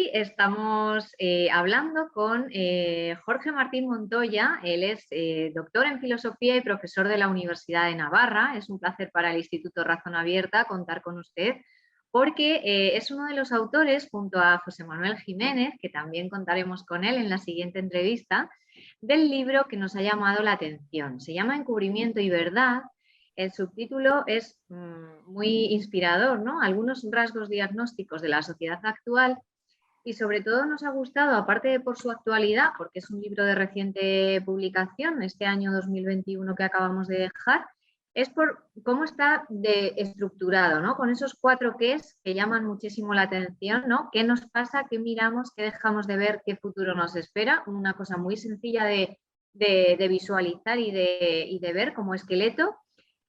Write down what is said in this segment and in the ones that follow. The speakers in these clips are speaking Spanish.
Hoy estamos hablando con Jorge Martín Montoya. Él es doctor en filosofía y profesor de la Universidad de Navarra. Es un placer para el Instituto Razón Abierta contar con usted porque es uno de los autores, junto a José Manuel Jiménez, que también contaremos con él en la siguiente entrevista, del libro que nos ha llamado la atención. Se llama Encubrimiento y Verdad. El subtítulo es muy inspirador, ¿no? Algunos rasgos diagnósticos de la sociedad actual. Y sobre todo nos ha gustado, aparte de por su actualidad, porque es un libro de reciente publicación, este año 2021 que acabamos de dejar, es por cómo está estructurado, ¿no? Con esos 4 qués que llaman muchísimo la atención, ¿no? ¿Qué nos pasa? ¿Qué miramos? ¿Qué dejamos de ver? ¿Qué futuro nos espera? Una cosa muy sencilla de visualizar y de ver como esqueleto.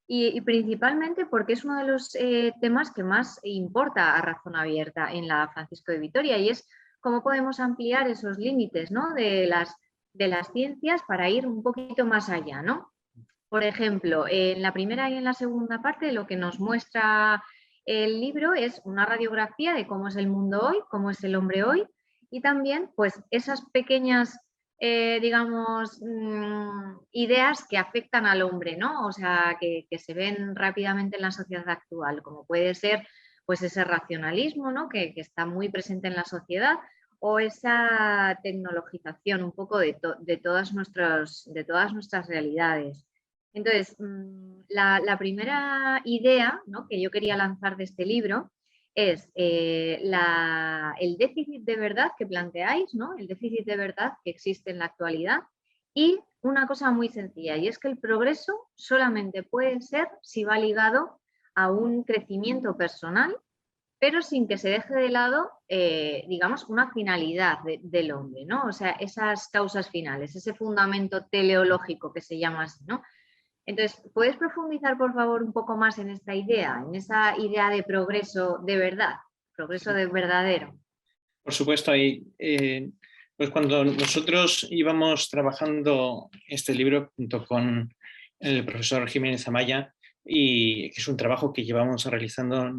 Y principalmente porque es uno de los temas que más importa a Razón Abierta en la Francisco de Vitoria, y es cómo podemos ampliar esos límites, ¿no? de las ciencias para ir un poquito más allá, ¿no? Por ejemplo, en la primera y en la segunda parte lo que nos muestra el libro es una radiografía de cómo es el mundo hoy, cómo es el hombre hoy, y también pues esas pequeñas, digamos, ideas que afectan al hombre, ¿no? O sea, que se ven rápidamente en la sociedad actual, como puede ser pues ese racionalismo, ¿no? Que está muy presente en la sociedad, o esa tecnologización un poco de todas nuestras realidades. Entonces, la primera idea, ¿no?, que yo quería lanzar de este libro es el déficit de verdad que planteáis, ¿no?, el déficit de verdad que existe en la actualidad, y una cosa muy sencilla, y es que el progreso solamente puede ser si va ligado a un crecimiento personal, pero sin que se deje de lado, digamos, una finalidad del hombre, ¿no? O sea, esas causas finales, ese fundamento teleológico que se llama así, ¿no? Entonces, ¿puedes profundizar, por favor, un poco más en esa idea de progreso de verdad, progreso Sí, de verdadero? por supuesto, pues cuando nosotros íbamos trabajando este libro junto con el profesor Jiménez Amaya, y que es un trabajo que llevamos realizando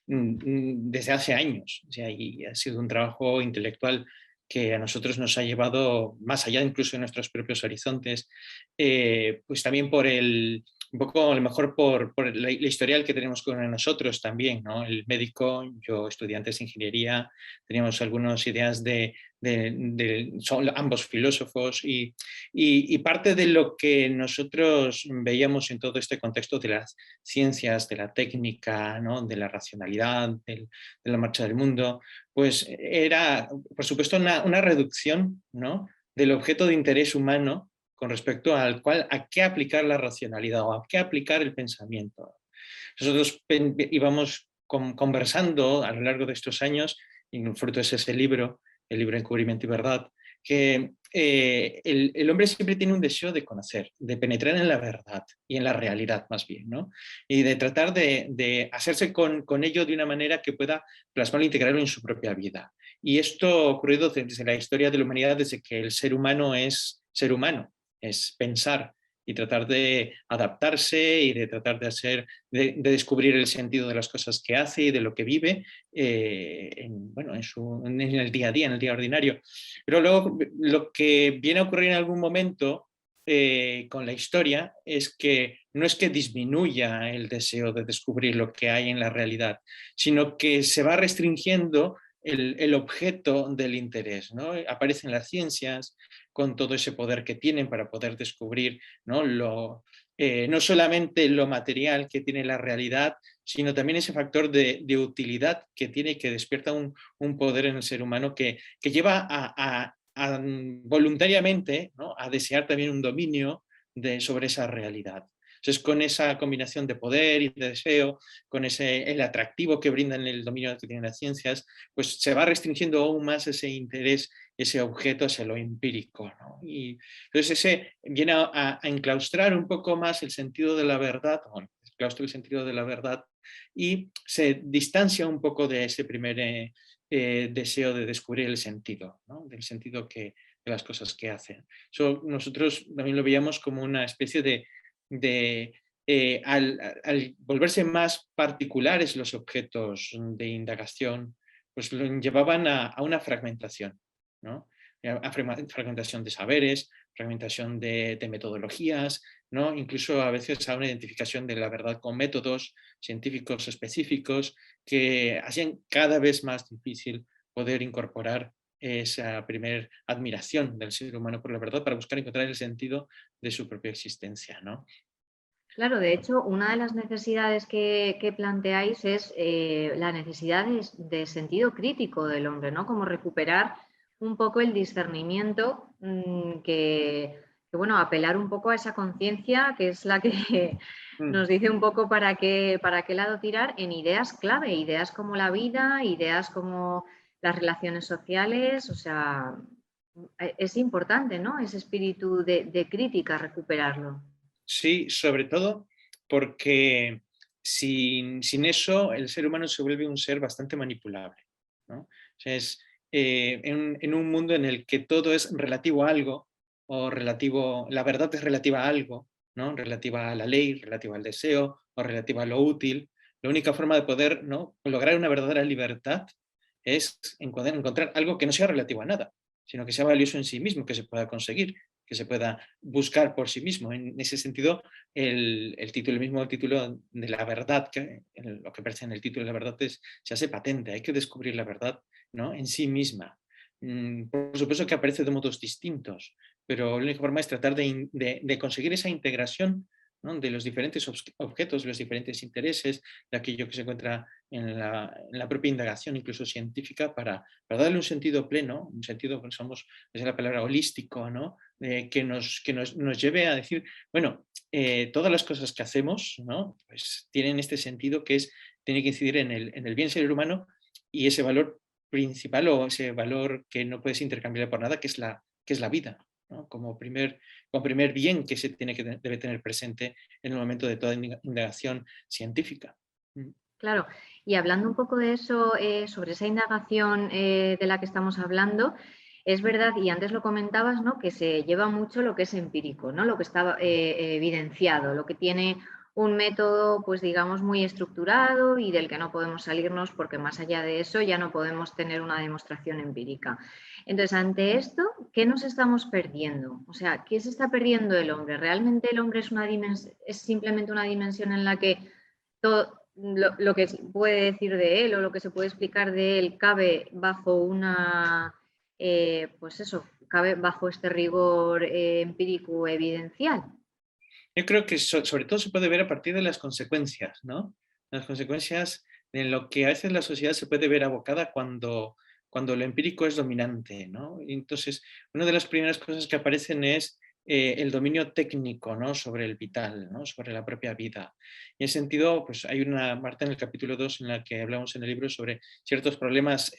desde hace años, o sea, y ha sido un trabajo intelectual que a nosotros nos ha llevado más allá incluso de nuestros propios horizontes, pues también un poco a lo mejor por la historial que tenemos con nosotros también, ¿no? El médico, yo estudiantes de ingeniería, teníamos algunas ideas son ambos filósofos, y parte de lo que nosotros veíamos en todo este contexto de las ciencias, de la técnica, ¿no?, de la racionalidad, de la marcha del mundo, pues era, por supuesto, una reducción, ¿no?, del objeto de interés humano con respecto al cual a qué aplicar la racionalidad o a qué aplicar el pensamiento. Nosotros íbamos conversando a lo largo de estos años, y el fruto es ese libro, el libro Encubrimiento y Verdad, que el hombre siempre tiene un deseo de conocer, de penetrar en la verdad y en la realidad más bien, ¿no? Y de tratar de hacerse con ello de una manera que pueda plasmarlo e integrarlo en su propia vida. Y esto ha ocurrido desde la historia de la humanidad, desde que el ser humano es pensar y tratar de adaptarse y de tratar de descubrir el sentido de las cosas que hace y de lo que vive, bueno, en el día a día, en el día ordinario. Pero luego lo que viene a ocurrir en algún momento con la historia es que no es que disminuya el deseo de descubrir lo que hay en la realidad, sino que se va restringiendo el objeto del interés, ¿no? Aparecen las ciencias con todo ese poder que tienen para poder descubrir, ¿no?, no solamente lo material que tiene la realidad, sino también ese factor de utilidad que tiene y que despierta un poder en el ser humano que lleva voluntariamente, ¿no?, a desear también un dominio sobre esa realidad. Entonces, con esa combinación de poder y de deseo, con el atractivo que brindan el dominio que tienen las ciencias, pues se va restringiendo aún más ese interés, ese objeto hacia lo empírico, ¿no? Y entonces ese viene a enclaustrar un poco más el sentido de la verdad, bueno, claustra el sentido de la verdad, y se distancia un poco de ese primer deseo de descubrir el sentido, ¿no?, del sentido de las cosas que hacen. Eso nosotros también lo veíamos como una especie al volverse más particulares los objetos de indagación, pues lo llevaban a una fragmentación, ¿no? Fragmentación de saberes, fragmentación de metodologías, ¿no? Incluso a veces a una identificación de la verdad con métodos científicos específicos que hacían cada vez más difícil poder incorporar esa primera admiración del ser humano por la verdad para buscar encontrar el sentido de su propia existencia, ¿no? Claro, de hecho, una de las necesidades que planteáis es la necesidad de sentido crítico del hombre, ¿no? Como recuperar un poco el discernimiento, bueno, apelar un poco a esa conciencia que es la que Mm. nos dice un poco para qué lado tirar en ideas clave, ideas como la vida, ideas como las relaciones sociales, o sea, es importante, ¿no? Ese espíritu de crítica, recuperarlo. Sí, sobre todo porque sin eso el ser humano se vuelve un ser bastante manipulable, ¿no? O sea, en un mundo en el que todo es relativo a algo, o relativo, la verdad es relativa a algo, ¿no? Relativa a la ley, relativa al deseo, o relativa a lo útil. La única forma de poder, ¿no?, lograr una verdadera libertad es encontrar algo que no sea relativo a nada, sino que sea valioso en sí mismo, que se pueda conseguir, que se pueda buscar por sí mismo. En ese sentido, el título, el mismo título de la verdad, lo que aparece en el título de la verdad se hace patente, hay que descubrir la verdad, ¿no?, en sí misma. Por supuesto que aparece de modos distintos, pero la única forma es tratar de conseguir esa integración, ¿no?, de los diferentes objetos, los diferentes intereses, de aquello que se encuentra en la propia indagación, incluso científica, para darle un sentido pleno, un sentido, pensamos, es la palabra holístico, ¿no?, nos lleve a decir, bueno, todas las cosas que hacemos, ¿no?, pues tienen este sentido que tiene que incidir en el bien ser humano, y ese valor principal o ese valor que no puedes intercambiar por nada, que es la vida, ¿no?, como primer bien que debe tener presente en el momento de toda indagación científica. Mm. Claro, y hablando un poco de eso, sobre esa indagación de la que estamos hablando, es verdad, y antes lo comentabas, ¿no?, que se lleva mucho lo que es empírico, ¿no?, lo que está evidenciado, lo que tiene un método, pues digamos, muy estructurado y del que no podemos salirnos porque más allá de eso ya no podemos tener una demostración empírica. Entonces, ante esto, ¿qué nos estamos perdiendo? O sea, ¿qué se está perdiendo el hombre? ¿Realmente el hombre es simplemente una dimensión en la que todo lo que se puede decir de él o lo que se puede explicar de él cabe bajo pues eso, cabe bajo este rigor empírico evidencial? Yo creo que sobre todo se puede ver a partir de las consecuencias, ¿no? Las consecuencias de lo que a veces la sociedad se puede ver abocada cuando lo empírico es dominante, ¿no? Y entonces, una de las primeras cosas que aparecen es el dominio técnico, ¿no?, sobre el vital, ¿no?, sobre la propia vida. Y en ese sentido, pues hay una parte en el capítulo 2 en la que hablamos en el libro sobre ciertos problemas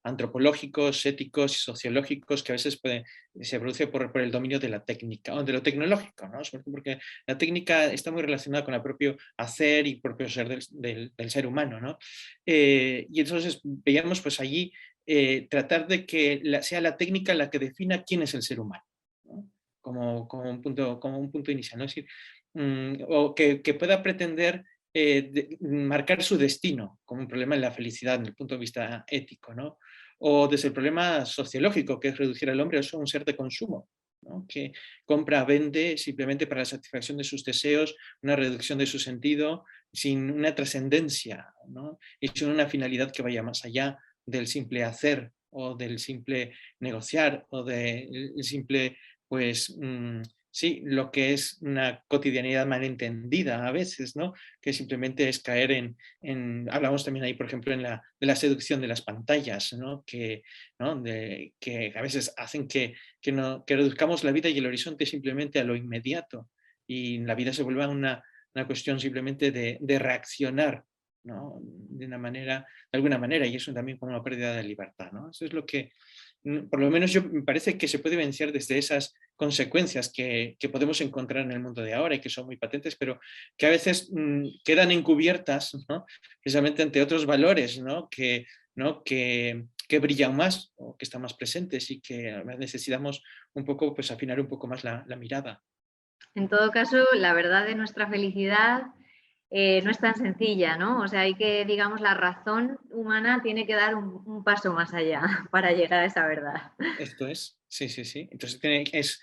antropológicos, éticos y sociológicos que a veces se produce por el dominio de la técnica o de lo tecnológico, ¿no? Sobre todo porque la técnica está muy relacionada con el propio hacer y propio ser del ser humano, ¿no? Y entonces veíamos pues allí tratar de que sea la técnica la que defina quién es el ser humano, ¿no?, como un punto inicial, ¿no? Es decir, o que pueda pretender marcar su destino como un problema en la felicidad desde el punto de vista ético, ¿no? O desde el problema sociológico, que es reducir al hombre a un ser de consumo, ¿no?, que compra, vende simplemente para la satisfacción de sus deseos, una reducción de su sentido, sin una trascendencia, ¿no?, y sin una finalidad que vaya más allá del simple hacer o del simple negociar o del simple, pues, sí, lo que es una cotidianidad malentendida a veces, ¿no?, que simplemente es caer hablamos también ahí, por ejemplo, de la seducción de las pantallas, ¿no?, ¿no?, que a veces hacen que reduzcamos la vida y el horizonte simplemente a lo inmediato, y la vida se vuelva una cuestión simplemente de reaccionar, ¿no?, de alguna manera, y eso también como una pérdida de libertad, ¿no? Eso es lo que, por lo menos me parece que se puede evidenciar desde esas consecuencias que podemos encontrar en el mundo de ahora y que son muy patentes, pero que a veces quedan encubiertas, ¿no?, precisamente ante otros valores, ¿no?, que brillan más o que están más presentes y que necesitamos un poco, pues afinar un poco más la mirada. En todo caso, la verdad de nuestra felicidad no es tan sencilla, ¿no? O sea, hay que, digamos, la razón humana tiene que dar un paso más allá para llegar a esa verdad. Esto es, sí, sí, sí. Entonces es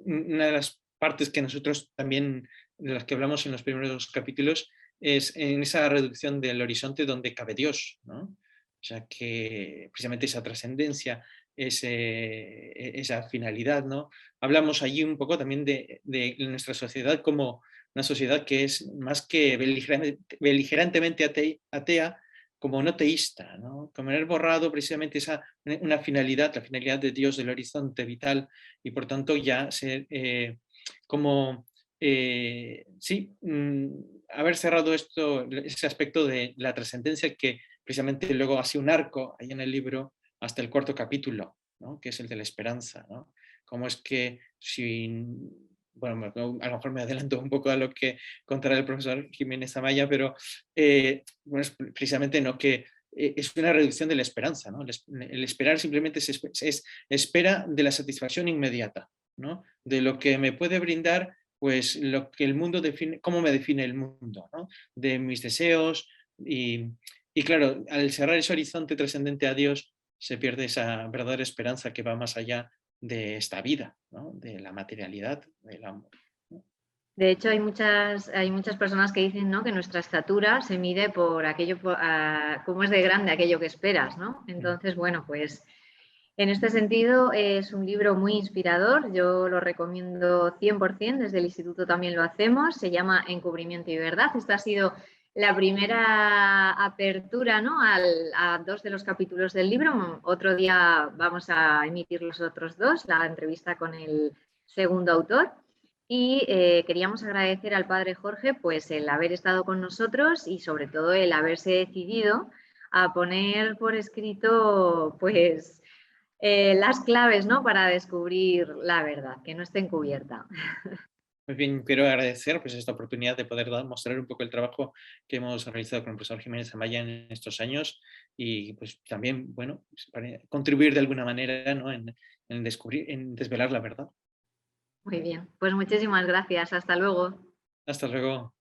una de las partes que nosotros también, de las que hablamos en los primeros dos capítulos, es en esa reducción del horizonte donde cabe Dios, ¿no? O sea que precisamente esa trascendencia, esa finalidad, ¿no? Hablamos allí un poco también de nuestra sociedad como una sociedad que es más que beligerantemente atea, como no teísta, ¿no? Como haber borrado precisamente una finalidad, la finalidad de Dios del horizonte vital y por tanto ya ser como, sí, haber cerrado ese aspecto de la trascendencia que precisamente luego hace un arco ahí en el libro hasta el cuarto capítulo, ¿no? Que es el de la esperanza, ¿no? Cómo es que bueno, a lo mejor me adelanto un poco a lo que contará el profesor Jiménez Amaya, pero bueno, es precisamente no que es una reducción de la esperanza, ¿no? El esperar simplemente es espera de la satisfacción inmediata, ¿no? De lo que me puede brindar, pues lo que el mundo define, cómo me define el mundo, ¿no? De mis deseos y claro, al cerrar ese horizonte trascendente a Dios, se pierde esa verdadera esperanza que va más allá de esta vida, ¿no? De la materialidad, del amor. De hecho, hay muchas personas que dicen, ¿no?, que nuestra estatura se mide por aquello, cómo es de grande aquello que esperas, ¿no? Entonces, bueno, pues en este sentido es un libro muy inspirador, yo lo recomiendo 100%, desde el instituto también lo hacemos, se llama Encubrimiento y Verdad. Esta ha sido la primera apertura, ¿no?, a dos de los capítulos del libro. Otro día vamos a emitir los otros dos, la entrevista con el segundo autor. Y queríamos agradecer al padre Jorge pues el haber estado con nosotros y sobre todo el haberse decidido a poner por escrito pues las claves, ¿no?, para descubrir la verdad, que no esté encubierta. Muy bien, quiero agradecer pues, esta oportunidad de poder mostrar un poco el trabajo que hemos realizado con el profesor Jiménez Amaya en estos años y pues también, bueno, pues, para contribuir de alguna manera, ¿no?, en descubrir, en desvelar la verdad. Muy bien, pues muchísimas gracias. Hasta luego. Hasta luego.